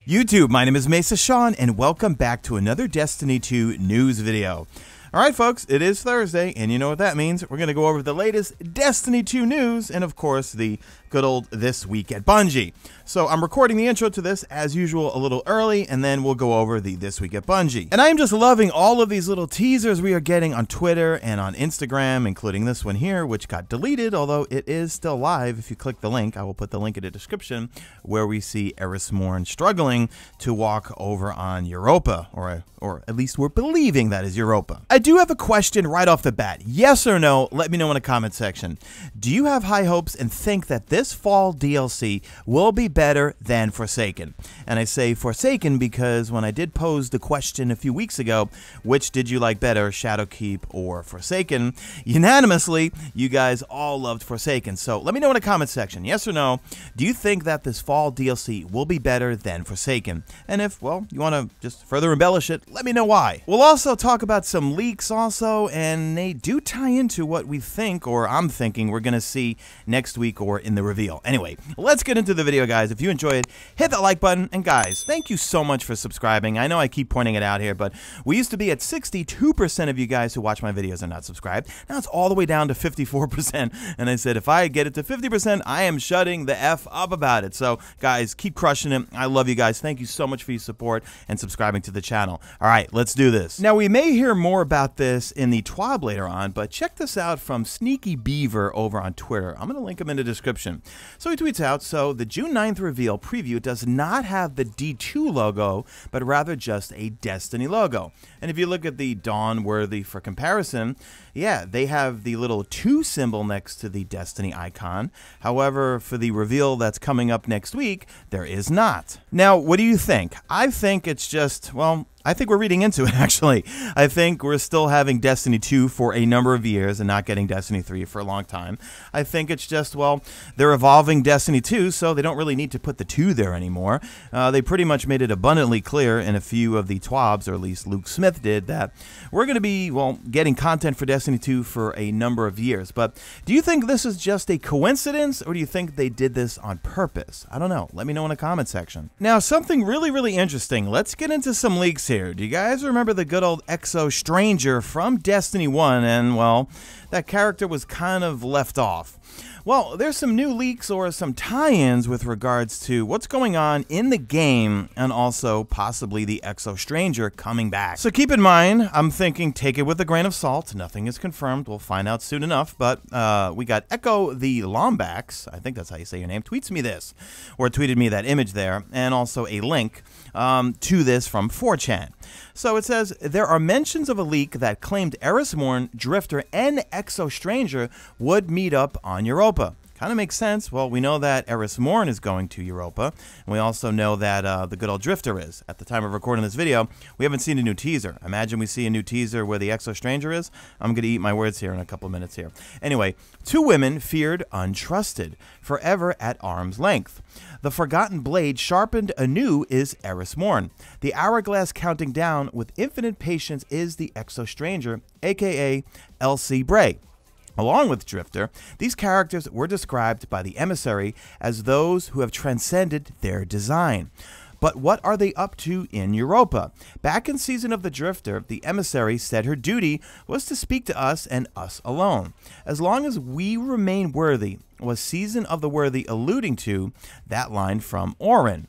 YouTube, my name is Mesa Sean, and welcome back to another Destiny 2 news video. Alright folks, it is Thursday, and you know what that means. We're going to go over the latest Destiny 2 news, and of course, the good old This Week at Bungie. So I'm recording the intro to this, as usual, a little early, and then we'll go over the This Week at Bungie. And I am just loving all of these little teasers we are getting on Twitter and on Instagram, including this one here, which got deleted, although it is still live. If you click the link, I will put the link in the description, where we see Eris Morn struggling to walk over on Europa, or at least we're believing that is Europa. I do have a question right off the bat. Yes or no? Let me know in the comment section. Do you have high hopes and think that this fall DLC will be better than Forsaken? And I say Forsaken because when I did pose the question a few weeks ago, which did you like better, Shadowkeep or Forsaken, unanimously, you guys all loved Forsaken. So let me know in the comment section, yes or no, do you think that this fall DLC will be better than Forsaken? And if, well, you want to just further embellish it, let me know why. We'll also talk about some leaks also, and they do tie into what we think, or I'm thinking, we're going to see next week or in the reveal. Anyway, let's get into the video, guys. If you enjoyed, hit that like button, and guys, thank you so much for subscribing. I know I keep pointing it out here, but we used to be at 62% of you guys who watch my videos are not subscribed. Now it's all the way down to 54%, and I said if I get it to 50%, I am shutting the F up about it. So, guys, keep crushing it. I love you guys. Thank you so much for your support and subscribing to the channel. All right, let's do this. Now, we may hear more about this in the TWAB later on, but check this out from Sneaky Beaver over on Twitter. I'm going to link him in the description. So he tweets out, so the June 9th reveal preview does not have the D2 logo, but rather just a Destiny logo. And if you look at the Dawn worthy for comparison, yeah, they have the little 2 symbol next to the Destiny icon. However, for the reveal that's coming up next week, there is not. Now, what do you think? I think it's just, well, I think we're reading into it, actually. I think we're still having Destiny 2 for a number of years and not getting Destiny 3 for a long time. I think it's just, well, they're evolving Destiny 2, so they don't really need to put the 2 there anymore. They pretty much made it abundantly clear in a few of the TWABs, or at least Luke Smith did, that we're going to be, well, getting content for Destiny 2 for a number of years. But do you think this is just a coincidence, or do you think they did this on purpose? I don't know. Let me know in the comment section. Now, something really, really interesting. Let's get into some leaks here. Do you guys remember the good old Exo Stranger from Destiny 1? And, well, that character was kind of left off. Well, there's some new leaks or some tie-ins with regards to what's going on in the game and also possibly the Exo Stranger coming back. So keep in mind, I'm thinking take it with a grain of salt. Nothing is confirmed. We'll find out soon enough. But we got Echo the Lombax, I think that's how you say your name, tweets me this, or tweeted me that image there, and also a link to this from 4chan. So it says, there are mentions of a leak that claimed Eris Morn, Drifter, and Exo Stranger would meet up on Europa. Kind of makes sense. Well, we know that Eris Morn is going to Europa, and we also know that the good old Drifter is. At the time of recording this video, we haven't seen a new teaser. Imagine we see a new teaser where the Exo Stranger is. I'm going to eat my words here in a couple of minutes here. Anyway, 2 women feared untrusted, forever at arm's length. The Forgotten Blade sharpened anew is Eris Morn. The hourglass counting down with infinite patience is the Exo Stranger, aka LC Bray. Along with Drifter, these characters were described by the emissary as those who have transcended their design. But what are they up to in Europa? Back in Season of the Drifter, the emissary said her duty was to speak to us and us alone. As long as we remain worthy, was Season of the Worthy alluding to that line from Orin, ?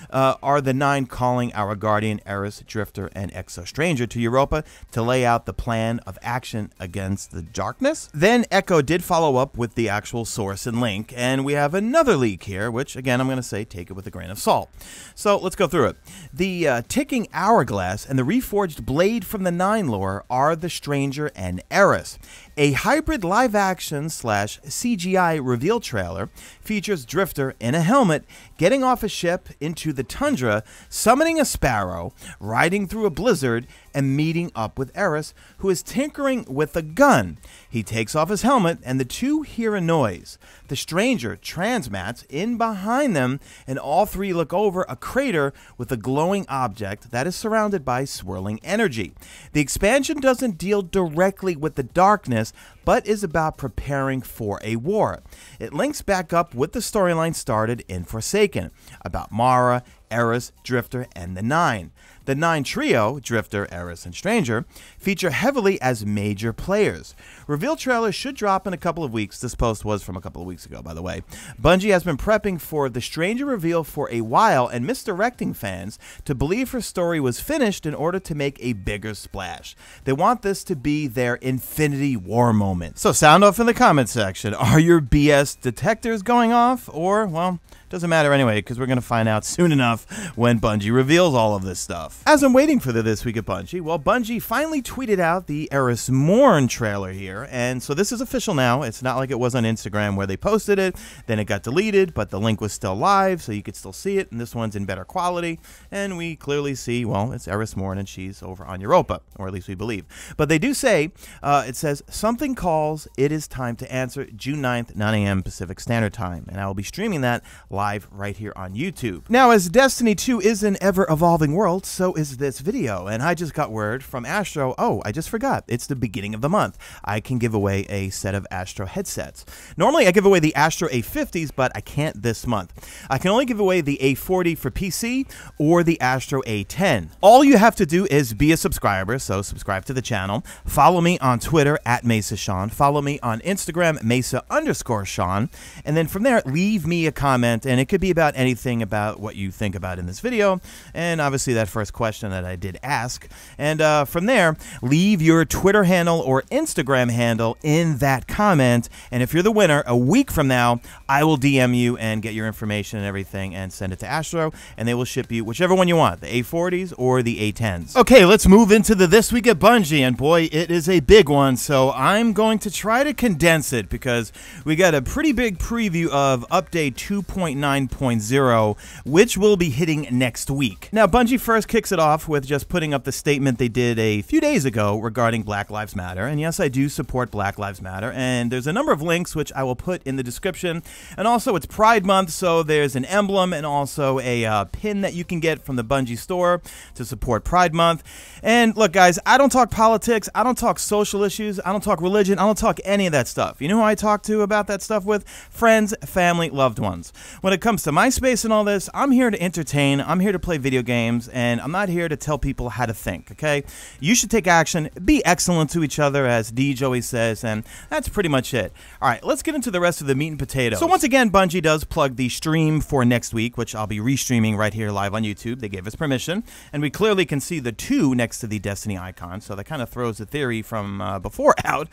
Are the 9 calling our Guardian, Eris, Drifter, and Exo Stranger to Europa to lay out the plan of action against the darkness? Then Echo did follow up with the actual source and link, and we have another leak here, which, again, I'm going to say take it with a grain of salt. So let's go through it. The ticking hourglass and the reforged blade from the 9 lore are the Stranger and Eris. A hybrid live-action / CGI reveal trailer features Drifter in a helmet getting off a ship into the tundra, summoning a sparrow, riding through a blizzard, and meeting up with Eris, who is tinkering with a gun. He takes off his helmet, and the 2 hear a noise. The Stranger transmats in behind them, and all 3 look over a crater with a glowing object that is surrounded by swirling energy. The expansion doesn't deal directly with the darkness, but is about preparing for a war. It links back up with the storyline started in Forsaken, about Mara, Eris, Drifter, and the Nine. The Nine trio, Drifter, Eris, and Stranger, feature heavily as major players. Reveal trailer should drop in a couple of weeks. This post was from a couple of weeks ago, by the way. Bungie has been prepping for the Stranger reveal for a while and misdirecting fans to believe her story was finished in order to make a bigger splash. They want this to be their Infinity War moment. So sound off in the comment section. Are your BS detectors going off? Or, well, doesn't matter anyway, because we're going to find out soon enough when Bungie reveals all of this stuff. As I'm waiting for This Week at Bungie, well, Bungie finally tweeted out the Eris Morn trailer here, and so this is official now. It's not like it was on Instagram where they posted it, then it got deleted, but the link was still live, so you could still see it, and this one's in better quality, and we clearly see, well, it's Eris Morn, and she's over on Europa, or at least we believe. But they do say, it says, something calls, it is time to answer, June 9th, 9 a.m. Pacific Standard Time, and I will be streaming that live right here on YouTube. Now, as Destiny 2 is an ever-evolving world, so is this video, and I just got word from Astro, oh, I just forgot, it's the beginning of the month. I can give away a set of Astro headsets. Normally, I give away the Astro A50s, but I can't this month. I can only give away the A40 for PC or the Astro A10. All you have to do is be a subscriber, so subscribe to the channel, follow me on Twitter at MesaSean, follow me on Instagram, Mesa_Sean, and then from there, leave me a comment, and it could be about anything about what you think about in this video, and obviously that first question that I did ask, and from there, leave your Twitter handle or Instagram handle in that comment, and if you're the winner, a week from now, I will DM you and get your information and everything and send it to Astro, and they will ship you whichever one you want, the A40s or the A10s. Okay, let's move into the This Week at Bungie, and boy, it is a big one, so I'm going to try to condense it because we got a pretty big preview of Update 2.9.0, which will be hitting next week. Now, Bungie first kicks it off with just putting up the statement they did a few days ago regarding Black Lives Matter, and yes, I do support Black Lives Matter, and there's a number of links which I will put in the description, and also it's Pride Month, so there's an emblem and also a pin that you can get from the Bungie store to support Pride Month. And look, guys, I don't talk politics, I don't talk social issues, I don't talk religion, I don't talk any of that stuff. You know who I talk to about that stuff with? Friends, family, loved ones. When it comes to my space and all this, I'm here to entertain, I'm here to play video games, and I'm not here to tell people how to think, okay? You should take action, be excellent to each other, as Deej always says, and that's pretty much it. All right, let's get into the rest of the meat and potatoes. So once again, Bungie does plug the stream for next week, which I'll be restreaming right here live on YouTube. They gave us permission, and we clearly can see the 2 next to the Destiny icon, so that kind of throws the theory from before out.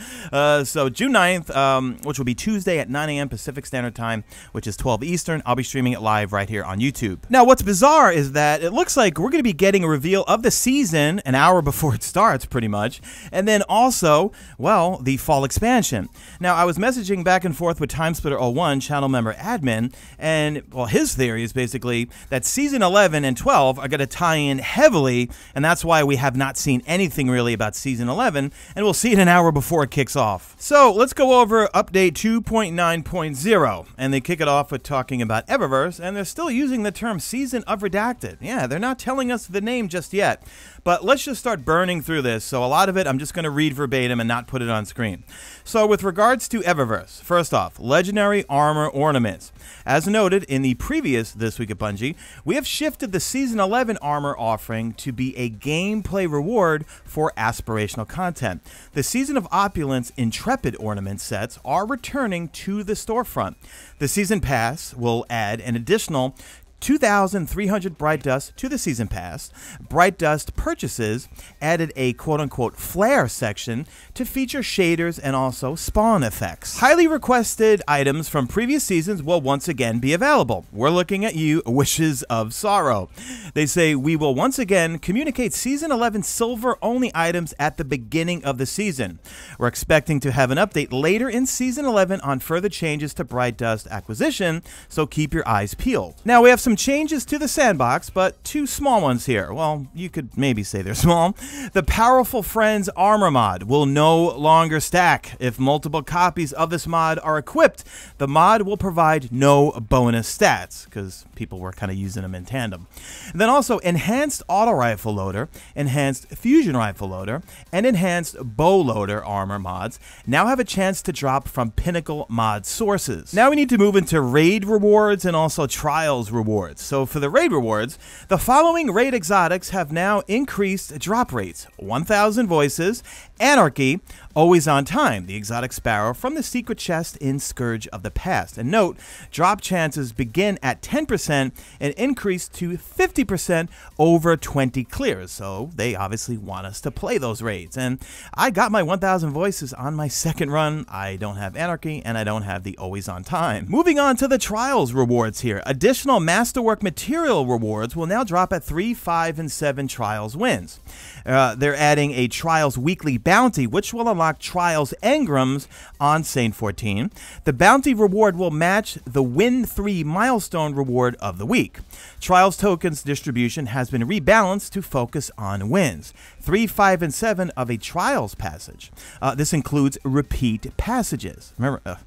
So June 9th, which will be Tuesday at 9 a.m. Pacific Standard Time, which is 12 Eastern, I'll be streaming it live right here on YouTube. Now, what's bizarre is that it looks like we're going to be getting a reveal of the season an hour before it starts, pretty much, and then also, well, the fall expansion. Now, I was messaging back and forth with TimeSplitter01, channel member admin, and, well, his theory is basically that Season 11 and 12 are going to tie in heavily, and that's why we have not seen anything really about Season 11, and we'll see it an hour before it kicks off. So, let's go over Update 2.9.0, and they kick it off with talking about Eververse, and they're still using the term Season of Redacted. Yeah, they're not telling us the name just yet. But let's just start burning through this. So a lot of it, I'm just going to read verbatim and not put it on screen. So with regards to Eververse, first off, Legendary Armor Ornaments. As noted in the previous This Week at Bungie, we have shifted the Season 11 armor offering to be a gameplay reward for aspirational content. The Season of Opulence Intrepid Ornament sets are returning to the storefront. The Season Pass will add an additional 2,300 Bright Dust to the Season Pass. Bright Dust purchases added a quote-unquote flare section to feature shaders and also spawn effects. Highly requested items from previous seasons will once again be available. We're looking at you, Wishes of Sorrow. They say we will once again communicate Season 11 silver-only items at the beginning of the season. We're expecting to have an update later in Season 11 on further changes to Bright Dust acquisition, so keep your eyes peeled. Now, we have some changes to the sandbox, but 2 small ones here. Well, you could maybe say they're small. The Powerful Friends armor mod will no longer stack. If multiple copies of this mod are equipped, the mod will provide no bonus stats, because people were kind of using them in tandem. And then also, Enhanced Auto Rifle Loader, Enhanced Fusion Rifle Loader, and Enhanced Bow Loader armor mods now have a chance to drop from Pinnacle mod sources. Now we need to move into raid rewards and also trials rewards. rewards. So for the raid rewards, the following raid exotics have now increased drop rates: 1,000 voices, Anarchy, Always on Time, the exotic sparrow from the secret chest in Scourge of the Past. And note, drop chances begin at 10% and increase to 50% over 20 clears. So they obviously want us to play those raids. And I got my 1,000 voices on my second run. I don't have Anarchy and I don't have the Always on Time. Moving on to the Trials rewards here. Additional Masterwork material rewards will now drop at 3, 5, and 7 Trials wins. They're adding a Trials weekly bounty, which will unlock Trials engrams on Saint 14. The bounty reward will match the Win 3 milestone reward of the week. Trials tokens distribution has been rebalanced to focus on wins: 3, 5, and 7 of a Trials passage. This includes repeat passages.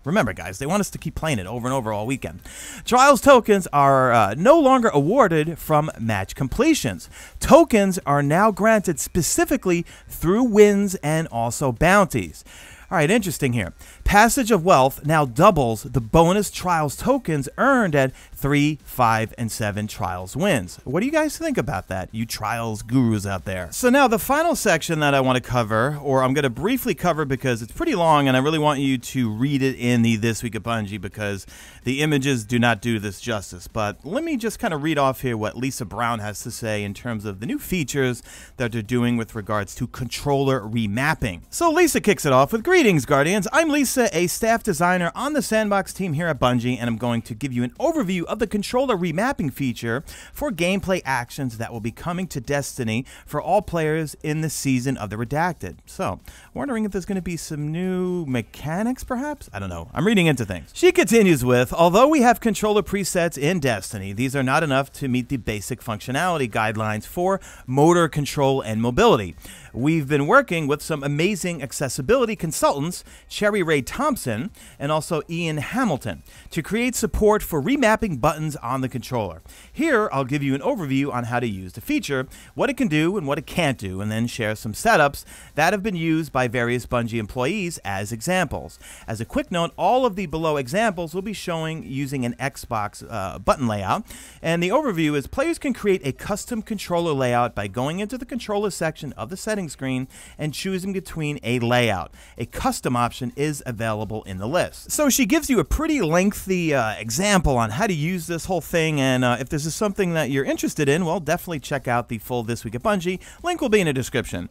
Remember, guys, they want us to keep playing it over and over all weekend. Trials tokens are no longer awarded from match completions. Tokens are now granted specifically through wins and also bounties. All right, interesting here. Passage of Wealth now doubles the bonus Trials tokens earned at 3, 5, and 7 Trials wins. What do you guys think about that, you Trials gurus out there? So now the final section that I want to cover, or I'm going to briefly cover because it's pretty long and I really want you to read it in the This Week at Bungie because the images do not do this justice. But let me just kind of read off here what Lisa Brown has to say in terms of the new features that they're doing with regards to controller remapping. So Lisa kicks it off with, "Greetings, Guardians. I'm Lisa, a staff designer on the Sandbox team here at Bungie, and I'm going to give you an overview of the controller remapping feature for gameplay actions that will be coming to Destiny for all players in the Season of the Redacted." So, wondering if there's going to be some new mechanics, perhaps? I don't know. I'm reading into things. She continues with, "Although we have controller presets in Destiny, these are not enough to meet the basic functionality guidelines for motor control and mobility. We've been working with some amazing accessibility consultants, Cherry Ray Thompson and also Ian Hamilton, to create support for remapping buttons on the controller. Here, I'll give you an overview on how to use the feature, what it can do and what it can't do, and then share some setups that have been used by various Bungie employees as examples. As a quick note, all of the below examples will be showing using an Xbox button layout, and the overview is players can create a custom controller layout by going into the controller section of the settings screen and choosing between a layout. A custom option is available in the list." So she gives you a pretty lengthy example on how to use this whole thing, and if this is something that you're interested in, well, definitely check out the full This Week at Bungie. Link will be in the description.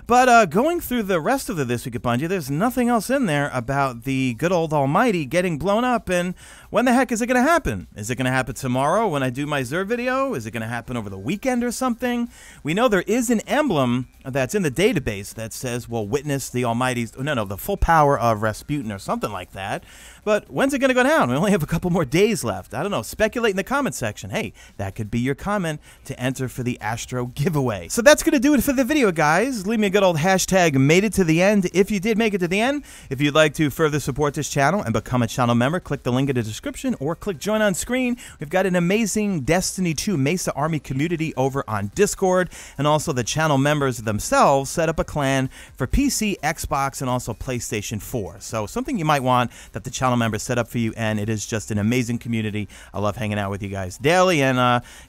But going through the rest of the This Week at Bungie, there's nothing else in there about the good old almighty getting blown up, and when the heck is it going to happen? Is it going to happen tomorrow when I do my Xur video? Is it going to happen over the weekend or something? We know there is an emblem that's in the database that says, well, witness the almighty's, the full power of Rasputin or something like that. But when's it going to go down? We only have a couple more days left. I don't know. Speculate in the comment section. Hey, that could be your comment to enter for the Astro giveaway. So that's going to do it for the video, guys. Leave me a good old hashtag made it to the end if you did make it to the end. If you'd like to further support this channel and become a channel member, click the link in the description or click join on screen. We've got an amazing Destiny 2 Mesa Army community over on Discord, and also the channel members themselves set up a clan for PC, Xbox, and also PlayStation 4. So something you might want that the channel members set up for you, and it is just an amazing community. I love hanging out with you guys daily, and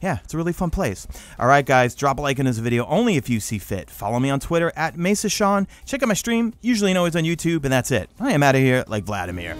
yeah, it's a really fun place. All right, guys, drop a like in this video only if you see fit. Follow me on Twitter at Mesa Sean. Check out my stream, usually and always on YouTube, and that's it. I am out of here like Vladimir.